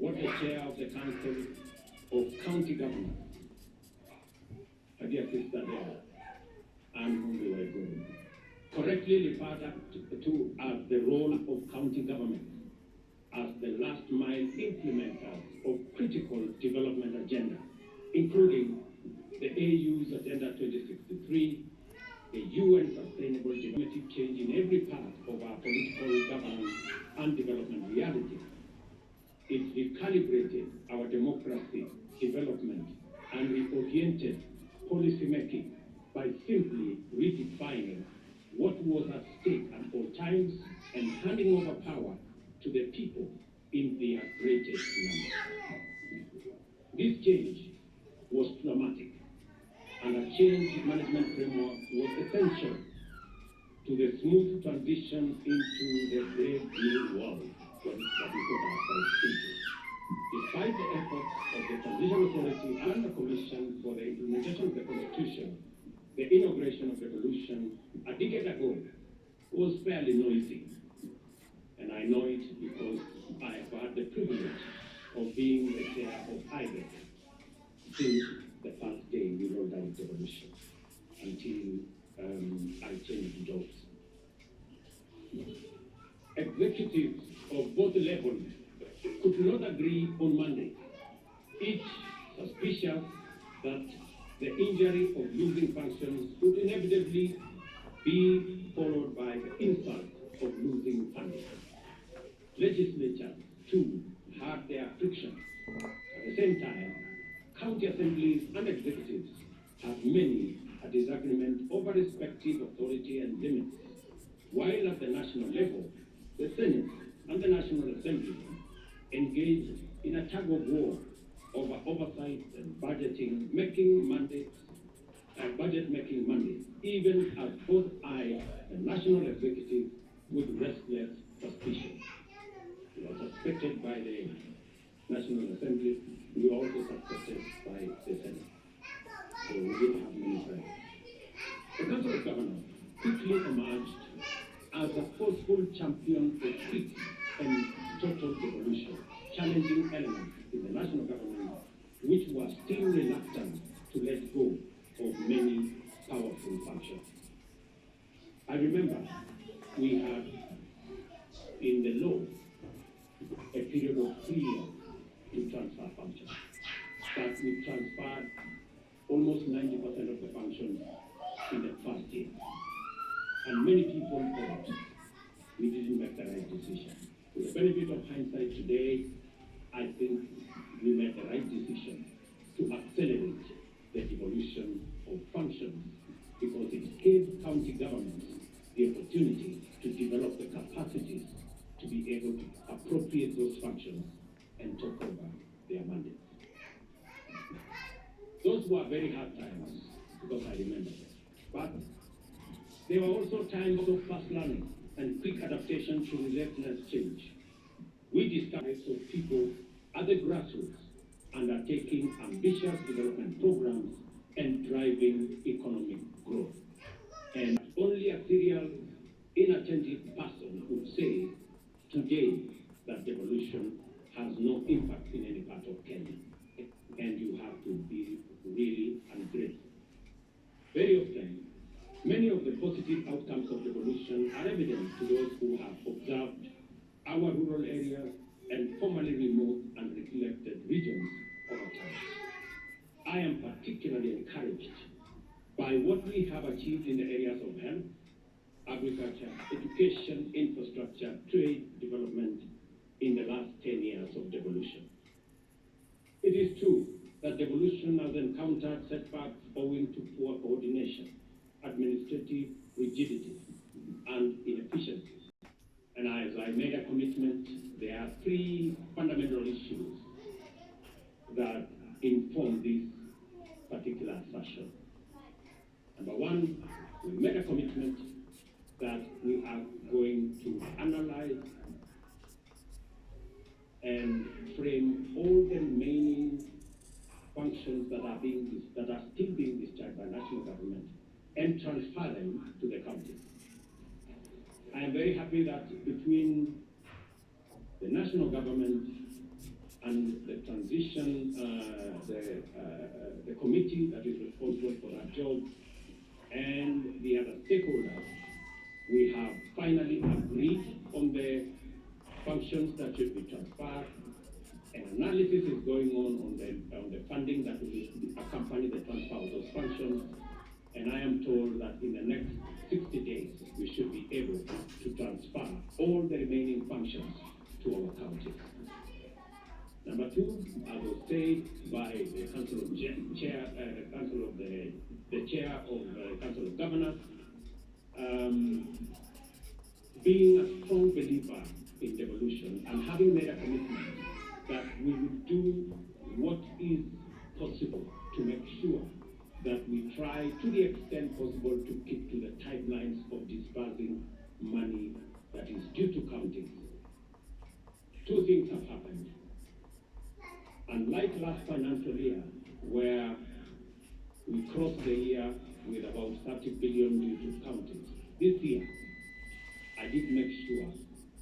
what the chair of the Council of County Government, a dear sister there, and whom we were going, correctly referred to as the role of county government as the last mile implementers of critical development agenda, including the AU's Agenda 2063, the UN Sustainable Development change in every part of our political governance and development reality. It recalibrated our democracy, development, and reoriented policy making by simply redefining what was at stake at all times and handing over power to the people in their greatest number. This change was dramatic, and a change management framework was essential to the smooth transition into the brave new world that we put ourselves into. Despite the efforts of the Transition Authority and the Commission for the Implementation of the Constitution, the inauguration of revolution a decade ago was fairly noisy. And I know it because I have had the privilege of being the chair of IBEC since the first day we rolled out revolution until I changed jobs. Executives of both levels could not agree on Monday, each suspicious that the injury of losing functions would inevitably be followed by the insult of losing funding. Legislatures, too, had their frictions. At the same time, county assemblies and executives had many a disagreement over respective authority and limits, while at the national level, the Senate and the National Assembly engaged in a tug of war over oversight and budget making mandates, even as both I and national executive with restless suspicion. We were suspected by the National Assembly, we were also suspected by the Senate. So we didn't have many friends. The Council of Governors quickly emerged as a forceful champion of quick and total devolution, challenging elements in the national government which were still reluctant to let go of many powerful functions. I remember we had in the law a period of 3 years to transfer functions, but we transferred almost 90% of the functions in the first year. And many people thought we didn't make the right decision. With the benefit of hindsight today, I think we made the right decision to accelerate the devolution of functions because it gave county governments the opportunity to develop the capacities to be able to appropriate those functions and take over their mandates. Those were very hard times because I remember them. But there were also times of fast learning and quick adaptation to relentless change. We discovered of people at the grassroots undertaking ambitious development programs and driving economic growth. And only a serial, inattentive person would say today that devolution has no impact in any part of Kenya. And you have to be really ungrateful. Very often, many of the positive outcomes of devolution are evident to those who have observed our rural areas and formerly remote and neglected regions over time. I am particularly encouraged by what we have achieved in the areas of health, agriculture, education, infrastructure, trade, development in the last 10 years of devolution. It is true that devolution has encountered setbacks owing to poor coordination, administrative rigidity, and inefficiency. And as I made a commitment, there are 3 fundamental issues that inform this particular session. Number 1, we made a commitment that we are going to analyze and frame all the remaining functions that are still being discharged by national government and transfer them to the counties. I am very happy that between the national government and the transition, the committee that is responsible for that job, and the other stakeholders, we have finally agreed on the functions that should be transferred. An analysis is going on the funding that will accompany the transfer of those functions. And I am told that in the next 60 days, we should be able to transfer all the remaining functions to our counties. Number two, as was said by the Council of Chair, the Chair of the Council of Governors, being a strong believer in devolution and having made a commitment that we will do what is possible to make sure that we try to the extent possible to keep to the timelines of disbursing money that is due to counties. Two things have happened. Unlike last financial year, where we crossed the year with about 30 billion due to counties, this year, I did make sure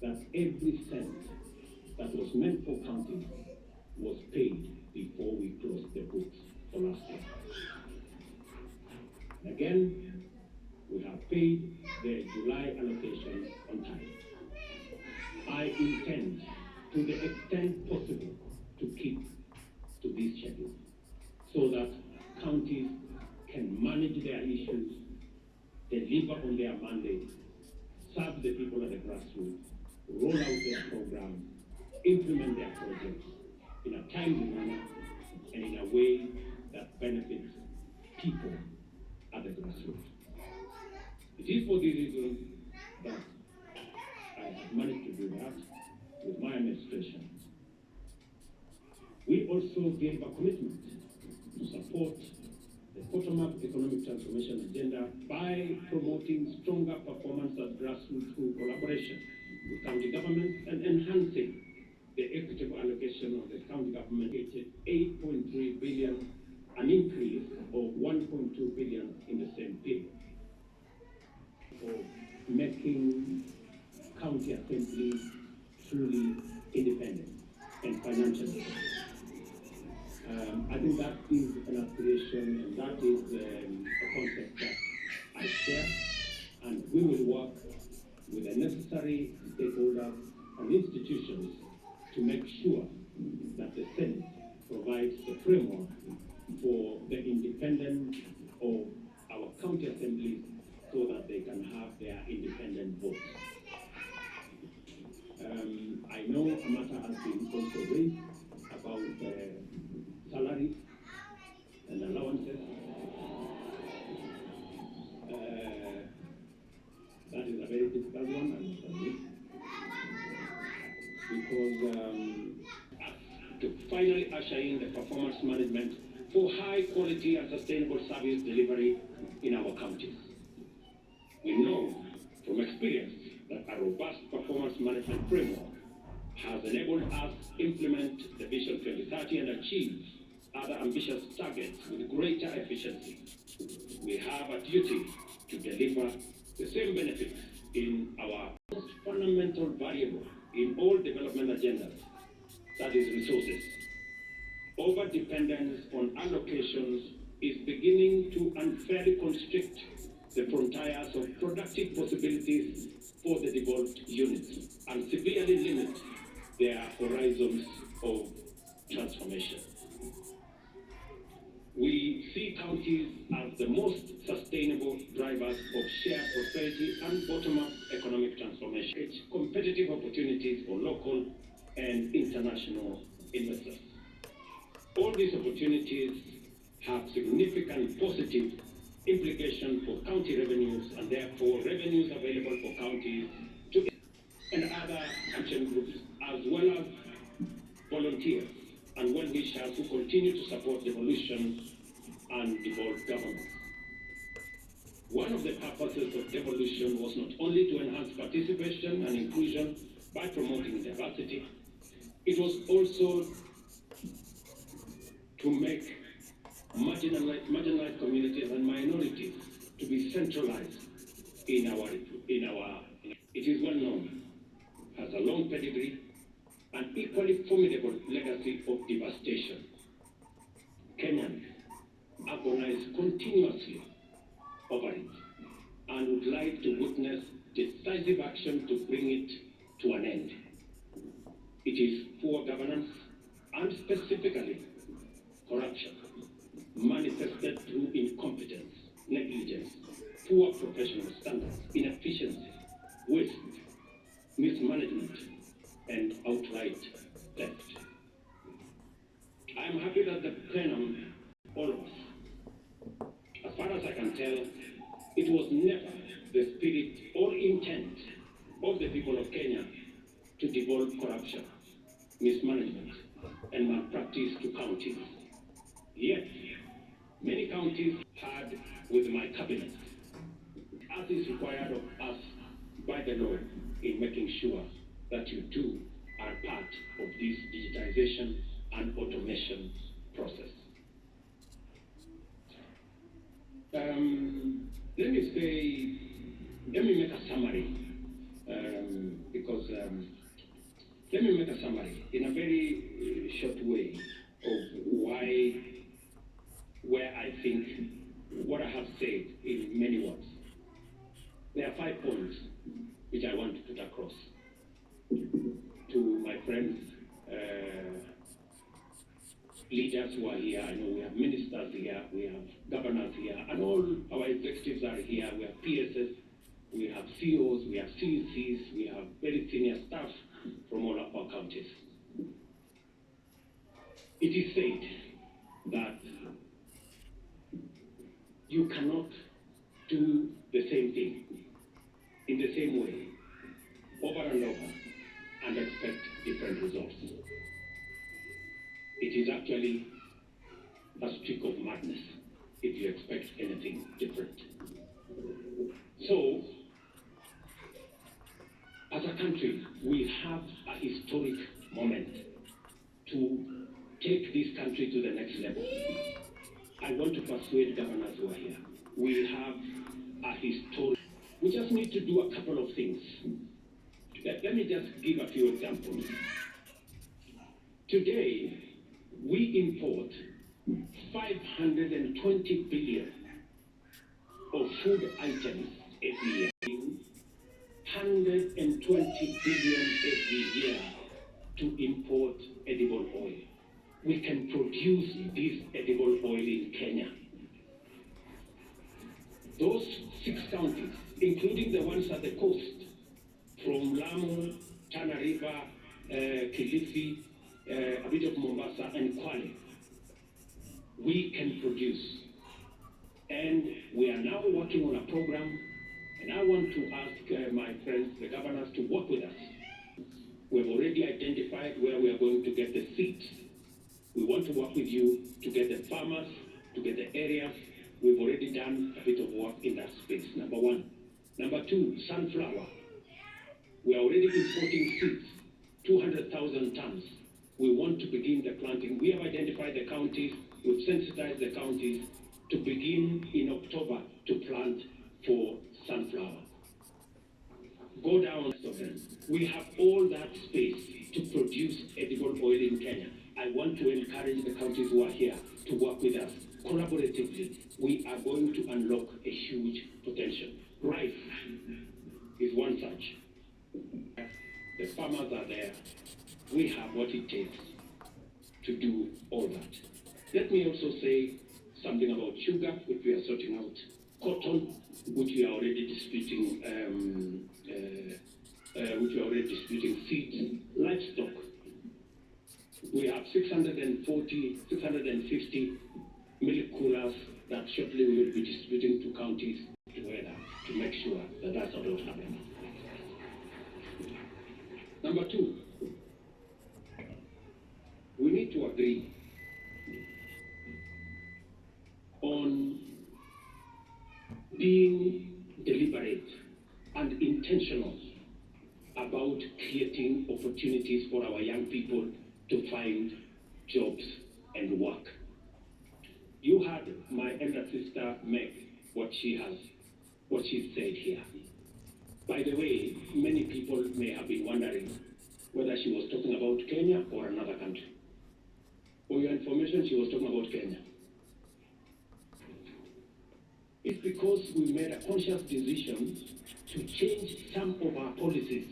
that every cent that was meant for counties was paid before we closed the books for last year. Again, we have paid the July allocation on time. I intend, to the extent possible, to keep to this schedule so that counties can manage their issues, deliver on their mandate, serve the people at the grassroots, roll out their programs, implement their projects in a timely manner and in a way that benefits people at the grassroots. It is for this reason that I have managed to do that with my administration. We also gave a commitment to support the bottom-up economic transformation agenda by promoting stronger performance at grassroots through collaboration with county governments and enhancing the equitable allocation of the county government. 8.3 billion, an increase of 1.2 billion in the same period, for making county assemblies truly independent and financially. I think that is an aspiration, and that is a concept that I share, and we will work with the necessary stakeholders and institutions to make sure that the Senate provides the framework for the independence of our county assemblies so that they can have their independent votes. I know a matter has been also raised about salaries and allowances. That is a very difficult one, I must admit, because to finally usher in the performance management for high quality and sustainable service delivery in our counties. We know from experience that a robust performance management framework has enabled us to implement the Vision 2030 and achieve other ambitious targets with greater efficiency. We have a duty to deliver the same benefits in our most fundamental variable in all development agendas, that is resources. Over-dependence on allocations is beginning to unfairly constrict the frontiers of productive possibilities for the devolved units and severely limit their horizons of transformation. We see counties as the most sustainable drivers of shared prosperity and bottom-up economic transformation. It's competitive opportunities for local and international investors. All these opportunities have significant positive implications for county revenues and therefore revenues available for counties to and other action groups, as well as volunteers and well-wishers who continue to support devolution and devolved governments. One of the purposes of devolution was not only to enhance participation and inclusion by promoting diversity, it was also to make marginalized communities and minorities to be centralized in our. It is well known, has a long pedigree, an equally formidable legacy of devastation. Kenyans agonize continuously over it and would like to witness decisive action to bring it to an end. It is poor governance and specifically corruption, manifested through incompetence, negligence, poor professional standards, inefficiency, waste, mismanagement, and outright theft. I am happy that the plenum, all of us, as far as I can tell, it was never the spirit or intent of the people of Kenya to devolve corruption, mismanagement, and malpractice to counties. Yet, many counties had with my cabinet, as is required of us by the law, in making sure that you too are part of this digitization and automation process. Let me make a summary, let me make a summary in a very short way of where I think what I have said in many words. There are 5 points which I want to put across to my friends, leaders who are here. I know we have ministers here, we have governors here, and all our executives are here. We have PSS, we have CEOs, we have CECs, we have very senior staff from all of our counties. It is said that you cannot do the same thing in the same way over and over and expect different results. It is actually a streak of madness if you expect anything different. So, as a country, we have a historic moment to take this country to the next level. I want to persuade governors who are here. We have a historic. We just need to do a couple of things. Let me just give a few examples. Today, we import 520 billion of food items every year. 120 billion every year to import edible oil. We can produce this edible oil in Kenya. Those 6 counties, including the ones at the coast, from Lamu, Tana River, Kilifi, a bit of Mombasa, and Kwale, we can produce. And we are now working on a program, and I want to ask my friends, the governors, to work with us. We've already identified where we are going to get the seeds. We want to work with you to get the farmers, to get the areas. We've already done a bit of work in that space, number 1. Number 2, sunflower. We are already importing seeds, 200,000 tons. We want to begin the planting. We have identified the counties, we've sensitized the counties to begin in October to plant for sunflower. Go down to them. We have all that space to produce edible oil in Kenya. I want to encourage the counties who are here to work with us collaboratively. We are going to unlock a huge potential. Rice is one such. The farmers are there. We have what it takes to do all that. Let me also say something about sugar, which we are sorting out. Cotton, which we are already disputing, seeds. Livestock, we have 650 milk coolers that shortly we will be distributing to counties together to make sure that that's not happening. Number 2, we need to agree on being deliberate and intentional about creating opportunities for our young people to find jobs and work. You heard my elder sister Meg, what she said here. By the way, many people may have been wondering, whether she was talking about Kenya or another country. For your information, she was talking about Kenya. It's because we made a conscious decision to change some of our policies.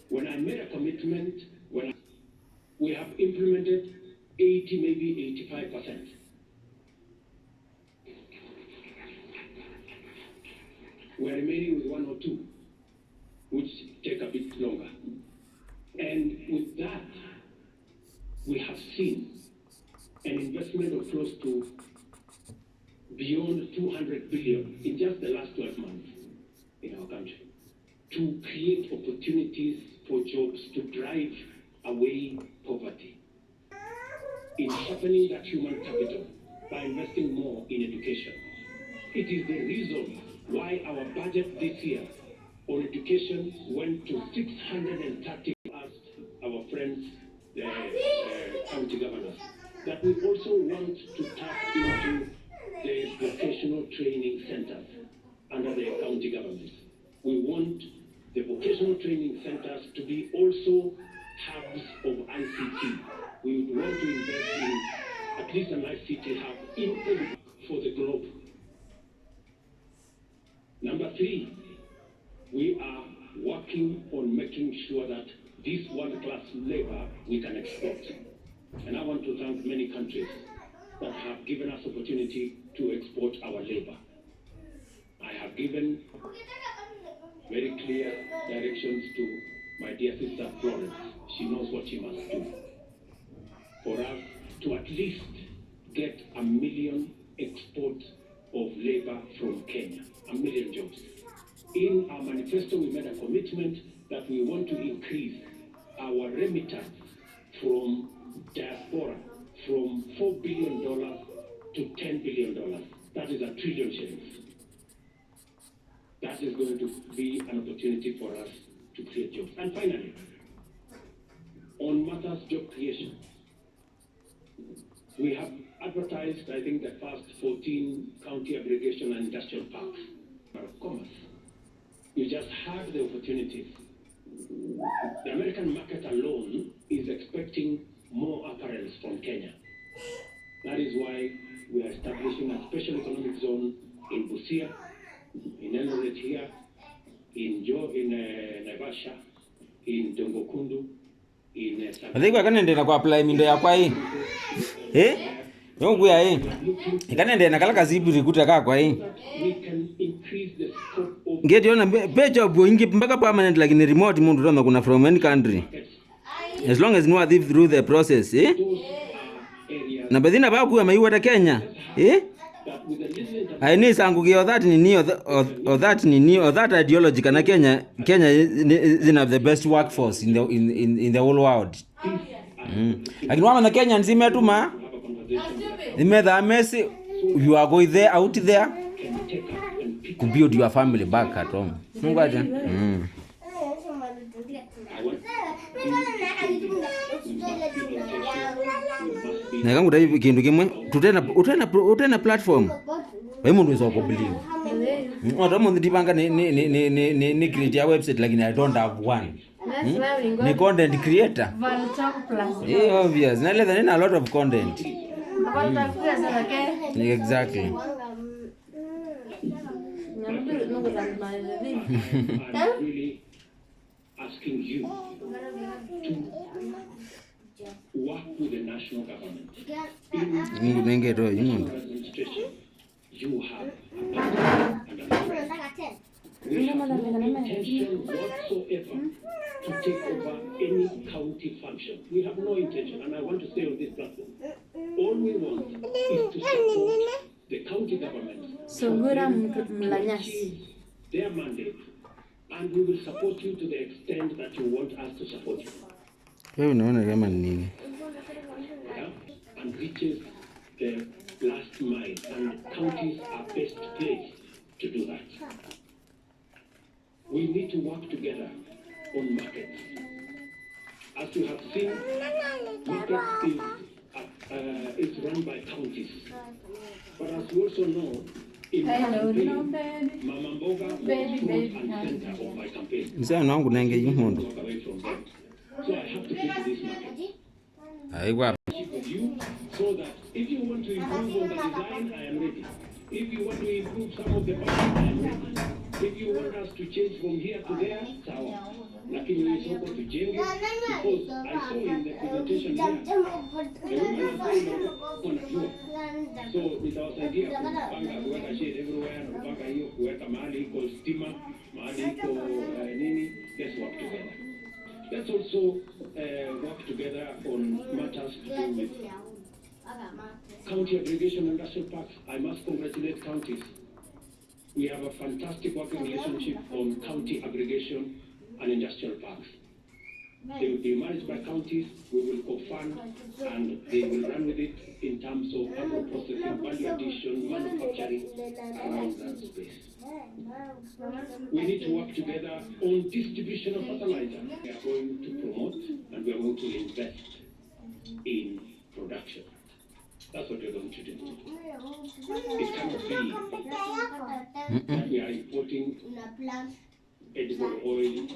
When I made a commitment, we have implemented 80, maybe 85%. We're remaining with 1 or 2, which take a bit longer. And with that, we have seen an investment of close to beyond 200 billion in just the last 12 months in our country to create opportunities for jobs to drive away poverty. In sharpening that human capital by investing more in education. It is the reason why our budget this year on education went to 630. Asked our friends, the county governors, that we also want to tap into the vocational training centers under the county government. We want the vocational training centers to be also hubs of ICT. We would want to invest in at least an ICT hub for the globe. Number 3, we are working on making sure that this world-class labor we can export. And I want to thank many countries that have given us opportunity to export our labor. I have given very clear directions to my dear sister Florence. She knows what she must do for us to at least get 1 million export of labor from Kenya, 1 million jobs. In our manifesto, we made a commitment that we want to increase our remittance from diaspora from $4 billion to $10 billion. That is $1 trillion shillings. That is going to be an opportunity for us to create jobs. And finally, on matters job creation, we have advertised, I think, the first 14 county aggregation and industrial parks of commerce. We just have the opportunities. The American market alone is expecting more apparels from Kenya. That is why we are establishing a special economic zone in Busia, in Eldoret here, in Naivasha, in Dongokundu, in Adikwa kanende na apply mindo ya kwa hii. Yongu ya hii. Kanende na kala kazibu rikuta kaa kwa hii. Ngeti ona be job ingi mpaka permanent lakini remote mundu toma kuna from any country. As long as you are through the process, na badina ba kuwa maiwa Kenya, I need sangugi or that or that ideology kana Kenya is one of the best workforce in the whole world. Lakini wama na Kenya nzime tuma nimedha mesi you are going there out there to build your family back at home. Ngwaje? Na kangu dai kindu kimwe tutena platform wewe mundu uzoko believe odo mundu dipanga ni create a website lakini I don't have one. Ni content creator obvious na letha nina a lot of content. Exactly. I'm really asking you to work with the national government. You have we have no intention whatsoever to take over any county function. We have no intention, and I want to say on this platform, all we want is to support the county government to achieve their mandate, and we will support you to the extent that you want us to support you. And reaches the last mile, and counties are best placed to do that. We need to work together on markets. As you have seen, markets is run by counties. But as you also know, in my campaign, Mama Mboga was front and center of my campaign. Walk away from that. So I have to get to this market. Aiwa. With you, so that if you want to improve on the design, I am ready. If you want to improve some of the parts, I am ready. If you want us to change from here to there, sawa. Lakini nisoko tujenge, because I saw in the presentation here, the women are saying wanajua. So nitawasaidia kupanga kuweka shade everywhere, na kupanga hiyo kuweka mahali iko stima, mahali iko nini. Let's work together. Let's also work together on matters to do with county aggregation and industrial parks. I must congratulate counties. We have a fantastic working relationship on county aggregation and industrial parks. They will be managed by counties, we will co-fund, and they will run with it in terms of agro-processing, value addition, manufacturing around that space. We need to work together on distribution of fertilizer. We are going to promote and we are going to invest in production. That's what we're going to do. It cannot be that we are importing edible oil